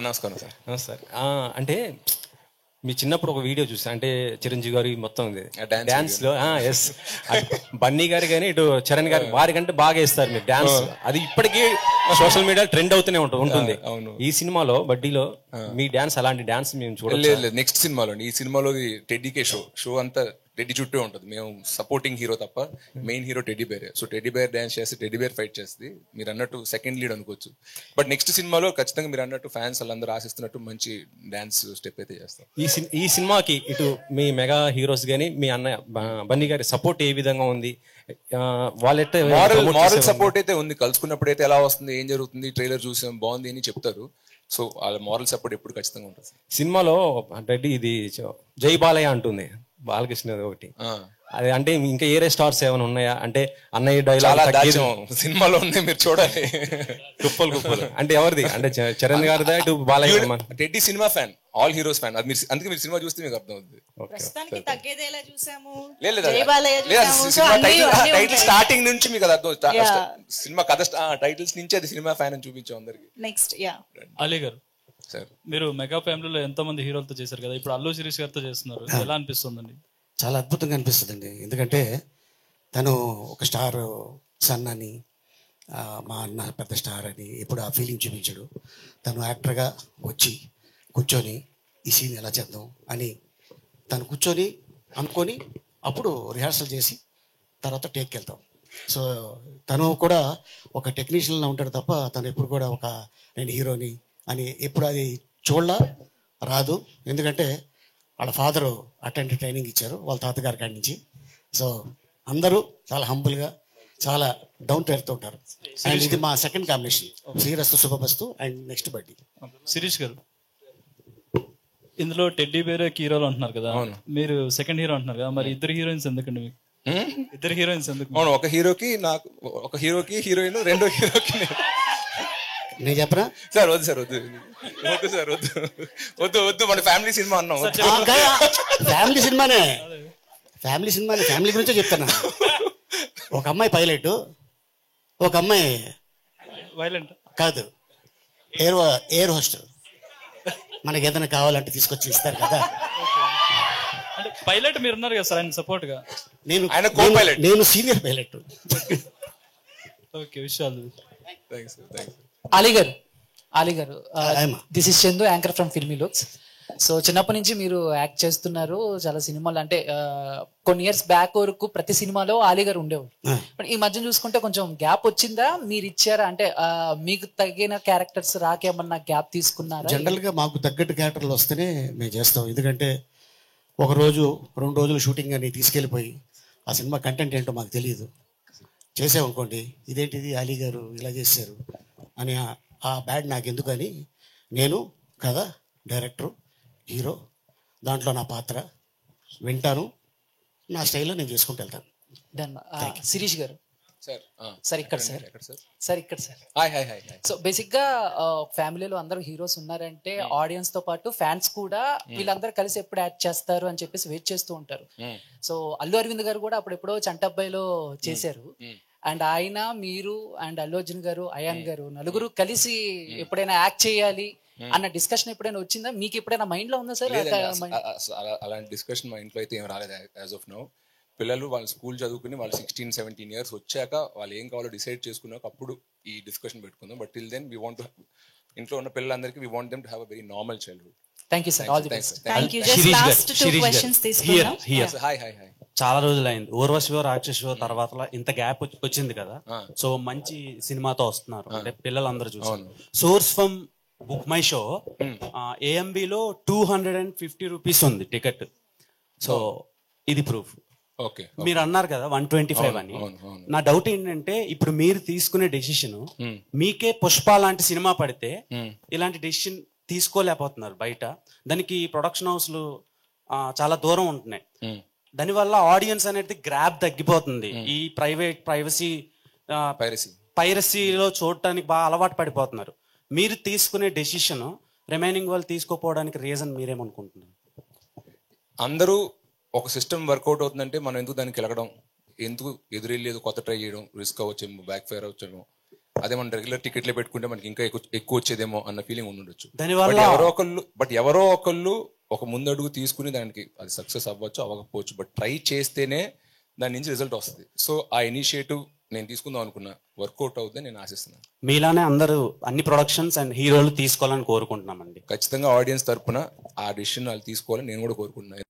నమస్కారం sir. Sir అంటే మీ చిన్నప్పుడు ఒక వీడియో చూసా, అంటే చిరంజీవి గారి మొత్తం డాన్స్ లో ఎస్ బన్నీ గారు కానీ ఇటు చరణ్ గారు వారికంటే బాగా వేస్తారు మీరు డాన్స్. అది ఇప్పటికీ సోషల్ మీడియా ట్రెండ్ అవుతూనే ఉంటుంది. ఈ సినిమాలో బడ్డీలో మీ డాన్స్ అలాంటి డాన్స్ మేము చూడలేదు. నెక్స్ట్ సినిమాలో, ఈ సినిమాలో టెడ్డీకే షో అంతా టెడ్డీ చుట్టూ ఉంటుంది. మేము సపోర్టింగ్ హీరో తప్ప మెయిన్ హీరో టెడ్డీ బేరే. సో టెడ్డీ బేర్ డాన్స్ చేస్తే టెడ్డీ బేర్ ఫైట్ చేస్తుంది. మీరు అన్నట్టు సెకండ్ లీడ్ అనుకోవచ్చు. బట్ నెక్స్ట్ సినిమాలో ఖచ్చితంగా మీరు అన్నట్టు ఫ్యాన్స్ వాళ్ళందరూ ఆశిస్తున్నట్టు మంచి డాన్స్ స్టెప్ అయితే చేస్తాం. ఈ సినిమాకి ఇటు మీ మెగా హీరోస్ గానీ మీ అన్నయ్య బన్నీ గారి సపోర్ట్ ఏ విధంగా ఉంది? వాళ్ళైతే మారల్ సపోర్ట్ అయితే ఉంది. కలుసుకున్నప్పుడు అయితే ఎలా వస్తుంది, ఏం జరుగుతుంది, ట్రైలర్ చూసాం బాగుంది అని చెప్తారు. సో వాళ్ళ మారల్ సపోర్ట్ ఎప్పుడు ఖచ్చితంగా ఉంటుంది. సినిమాలో రెడ్డి ఇది జై బాలయ్య అంటుంది బాలకృష్ణ ఒకటి, అది అంటే ఇంకా ఏరే స్టార్స్ ఏమైనా ఉన్నాయా? అంటే అన్నయ్య డైలాగ్ సినిమాలో ఉన్నాయి, మీరు చూడాలి. కుప్పలు అంటే ఎవరిది? అంటే చరణ్ గారిదా ఇటు Balayya? Teddy cinema fan, all heroes fan. అది మీరు అందుకే మీరు సినిమా చూస్తే మీకు అర్థం అవుతుంది. టైటిల్ స్టార్టింగ్ నుంచి మీకు అది అర్థం. సినిమా కథ టైటిల్స్ నుంచి అది సినిమా ఫ్యాన్ అని చూపించాం అందరికి. నెక్స్ట్ అలీ గారు, మీరు మెగా ఫ్యామిలీలో ఎంతో మంది హీరోలతో చేశారు కదా, ఇప్పుడు అల్లు శిరీష్ గారితో చేస్తున్నారు, ఎలా అనిపిస్తుందండి? చాలా అద్భుతంగా అనిపిస్తుందండి. ఎందుకంటే తను ఒక స్టార్ సన్ అని, మా అన్న పెద్ద స్టార్ అని ఎప్పుడు ఆ ఫీలింగ్ చూపించాడు. తను యాక్టర్గా వచ్చి కూర్చొని ఈ సీన్ ఎలా చేద్దాం అని తను కూర్చొని అనుకొని అప్పుడు రిహార్సల్ చేసి తర్వాత టేక్కి వెళ్తాం. సో తను కూడా ఒక టెక్నీషియన్లా ఉంటాడు తప్ప తను ఎప్పుడు కూడా ఒక నేను హీరోని అని ఎప్పుడు అది చూడలా రాదు. ఎందుకంటే వాళ్ళ ఫాదరు అటెండ్ ట్రైనింగ్ ఇచ్చారు వాళ్ళ తాతగారి కాడి నుంచి. సో అందరూ చాలా హంబుల్గా చాలా డౌన్ టు ఎర్త్ ఉంటారు. అండ్ ఇది మా second combination, Srirastu Subhamastu and next బడ్డీ. శిరీష్ గారు, ఇందులో టెడ్డీ బేరే హీరోలు అంటున్నారు కదా, మీరు సెకండ్ హీరో అంటున్నారు కదా, మరి ఇద్దరు హీరోయిన్స్ ఎందుకండి మీకు? ఇద్దరు హీరోయిన్స్ ఎందుకు? ఒక హీరోకి నాకు, ఒక హీరోకి హీరోయిన్, రెండో హీరోకి నేను చెప్పరా సార్? వద్దు సార్, వద్దు సార్, వద్దు మన ఫ్యామిలీ సినిమా అన్నాం. ఫ్యామిలీ సినిమానే, ఫ్యామిలీ గురించే చెప్తాను. ఒక అమ్మాయి పైలట్, ఒక అమ్మాయి వైలెంట్ కాదు ఎయిర్ హోస్టల్. మనకి ఏదైనా కావాలంటే తీసుకొచ్చి ఇస్తారు కదా. అంటే పైలట్ మీరు ఉన్నారు కదా సార్, ఆయన సపోర్ట్ గా. నేను సీనియర్ పైలట్. ఓకే, విషయాలు. అలీ గారు, this is Chandu, anchor from filmy looks. So చిన్నప్పటి నుంచి మీరు యాక్ట్ చేస్తున్నారు చాలా సినిమాలు. అంటే కొన్ని ఇయర్స్ బ్యాక్ వరకు ప్రతి సినిమాలో అలీ గారు ఉండేవారు. బట్ ఈ మధ్య చూసుకుంటే కొంచెం గ్యాప్ వచ్చిందా? మీరు ఇచ్చారా? అంటే మీకు తగిన క్యారెక్టర్స్ రాకేమన్నా గ్యాప్ తీసుకున్నారా? జనరల్ గా మాకు తగ్గట్టు క్యారెక్టర్లు వస్తేనే మేము చేస్తాం. ఎందుకంటే ఒక రోజు 2 రోజులు షూటింగ్ అని తీసుకెళ్ళిపోయి ఆ సినిమా కంటెంట్ ఏంటో మాకు తెలియదు. చేసామనుకోండి, ఇదేంటిది అలీ గారు ఇలా చేశారు అని ఆ బ్యాడ్ నాకు ఎందుకని నేను కథ, డైరెక్టరు, హీరో, దాంట్లో నా పాత్ర వింటాను, నా స్టైల్లో నేను చేసుకుంటూ వెళ్తాను. శిరీష్ గారు, సార్ ఇక్కడ సార్. సో బేసిక్ గా ఫ్యామిలీలో అందరూ హీరోస్ ఉన్నారంటే ఆడియన్స్ తో పాటు ఫ్యాన్స్ కూడా వీళ్ళందరూ కలిసి ఎప్పుడు యాక్ట్ చేస్తారు అని చెప్పేసి వెయిట్ చేస్తూ ఉంటారు. సో అల్లు అరవింద్ గారు కూడా అప్పుడెప్పుడో చంటబ్బాయిలో చేశారు. అండ్ ఆయన, మీరు అండ్ అల్లు అర్జున్ గారు, అయాన్ గారు నలుగురు కలిసి ఎప్పుడైనా యాక్ట్ చేయాలి అన్న డిస్కషన్ ఎప్పుడైనా వచ్చిందా? మీకు ఎప్పుడైనా మైండ్ లో ఉందా సార్? అలాంటి డిస్కషన్ మా ఇంట్లో అయితే ఏం రాలేదు యాజ్ ఆఫ్ నౌ. పిల్లలు వాళ్ళు స్కూల్ చదువుకుని వాళ్ళు 16-17 years వచ్చాక వాళ్ళు ఏం కావాలో డిసైడ్ చేసుకున్నాక అప్పుడు ఈ డిస్కషన్ పెట్టుకుందాం. But till then we want to, ఇంట్లో ఉన్న పిల్లలందరికీ we want them to have a very normal childhood. Thank you sir, all the best. Thank you. Just last 2 questions తీసుకుందాం. హాయ్ చాలా రోజులైంది ఊర్వశివో రాక్షసో తర్వాత ఇంత గ్యాప్ వచ్చింది కదా. సో మంచి సినిమాతో వస్తున్నారు అంటే పిల్లలందరూ చూసారు. Source from Book My Show AMBలో 250 rupees ఉంది టికెట్. సో ఇది ప్రూఫ్. మీరు అన్నారు కదా 125 అని. నా డౌట్ ఏంటంటే ఇప్పుడు మీరు తీసుకునే డెసిషన్, మీకే పుష్ప లాంటి సినిమా పడితే ఇలాంటి డెసిషన్ తీసుకోలేకపోతున్నారు బయట. దానికి ప్రొడక్షన్ హౌస్లు చాలా దూరం ఉంటున్నాయి. దానివల్ల ఆడియన్స్ అనేది గ్రాప్ తగ్గిపోతుంది. ఈ పైరసీలో చూడటానికి బాగా అలవాటు పడిపోతున్నారు. మీరు తీసుకునే డెసిషన్ రిమైనింగ్ వాళ్ళు తీసుకోపోవడానికి రీజన్ మీరేమనుకుంటున్నారు? అందరూ ఒక సిస్టమ్ వర్కౌట్ అవుతుందంటే మనం ఎందుకు దానికి వెళ్ళడం, ఎందుకు ఎదురెళ్ళేది కొత్త ట్రై చేయడం, రిస్క్ అవ్వచ్చు, బ్యాక్ ఫైర్ అవ్వచ్చు. అదే మనం రెగ్యులర్ టికెట్లే పెట్టుకుంటే మనకి ఇంకా ఎక్కువ వచ్చేదేమో అన్న ఫీలింగ్ ఉండొచ్చు. దానివల్ల ఎవరో ఒకళ్ళు ఒక ముందడుగు తీసుకుని దానికి అది సక్సెస్ అవ్వచ్చు అవ్వకపోవచ్చు, బట్ ట్రై చేస్తేనే దాని నుంచి రిజల్ట్ వస్తుంది. సో ఆ ఇనిషియేటివ్ నేను తీసుకుందాం అనుకున్నా, వర్కౌట్ అవుతుందని నేను ఆశిస్తున్నాను. మీలానే అందరూ అన్ని ప్రొడక్షన్స్ అండ్ హీరోలు తీసుకోవాలని కోరుకుంటున్నామండి. ఖచ్చితంగా ఆడియన్స్ తరపున ఆ డిసిషన్ వాళ్ళు తీసుకోవాలని నేను కూడా కోరుకుంటున్నాను.